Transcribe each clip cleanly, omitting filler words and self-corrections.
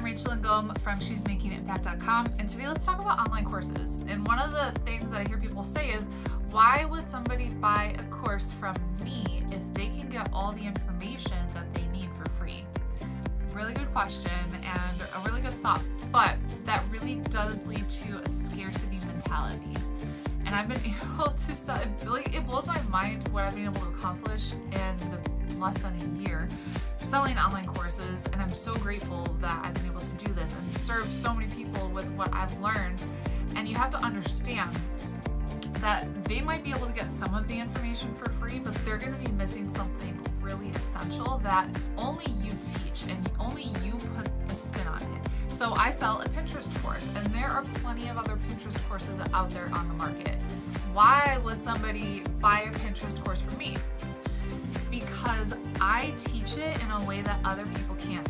I'm Rachel and Ngom from shesmakingimpact.com, and today let's talk about online courses. And one of the things that I hear people say is, why would somebody buy a course from me if they can get all the information that they need for free? Really good question and a really good thought, but that really does lead to a scarcity mentality. And I've been able to sell, it blows my mind what I've been able to accomplish in less than a year selling online courses, and I'm so grateful that I've been able to do this and serve so many people with what I've learned. And you have to understand that they might be able to get some of the information for free, but they're going to be missing something really essential that only you teach and only you put a spin on it. So I sell a Pinterest course, and there are plenty of other Pinterest courses out there on the market. Why would somebody buy a Pinterest course from me? Because I teach it in a way that other people can't.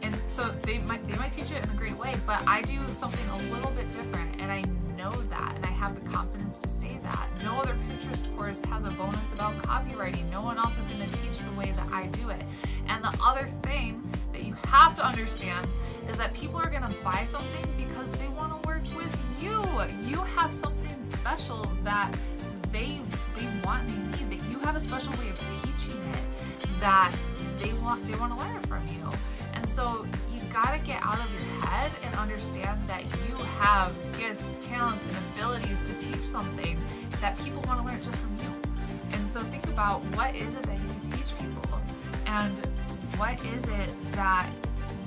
And so they might teach it in a great way, but I do something a little bit different, and I know that, and I have the confidence to say that. No other Pinterest course has a bonus about copywriting. No one else is going to teach the way that I do it. And the other thing that you have to understand is that people are going to buy something because they want to work with you. You have something special that they want and they need, that you have a special way of teaching it that they want to learn from you. And so you gotta get out of your head and understand that you have gifts, talents, and abilities to teach something that people want to learn just from you. And so think about, what is it that you can teach people, and what is it that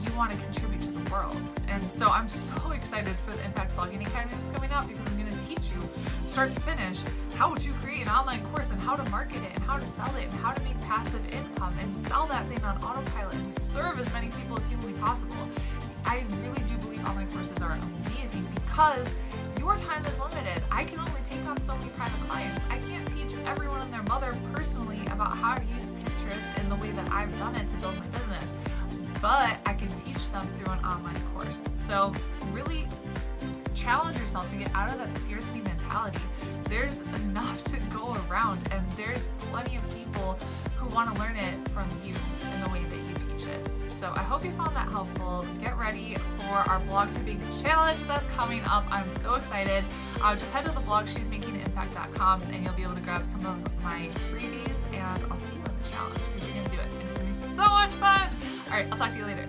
you want to contribute to the world. And so I'm so excited for the Impact Blogging Academy that's coming out, because I'm going to teach you start to finish how to create an online course and how to market it and how to sell it and how to make passive income and sell that thing on autopilot and serve as many people as humanly possible. I really do believe online courses are amazing because your time is limited. I can only take on so many private clients. I can't teach everyone and their mother personally about how to use Pinterest in the way that I've done it to build my business, but I can teach them through an online course. So really challenge yourself to get out of that scarcity mentality. There's enough to go around, and there's plenty of people who want to learn it from you in the way that you teach it. So I hope you found that helpful. Get ready for our blog tipping challenge that's coming up. I'm so excited. Just head to the blog shesmakingimpact.com and you'll be able to grab some of my freebies, and I'll see you in the challenge because you're going to do it. And it's going to be so much fun. All right, I'll talk to you later.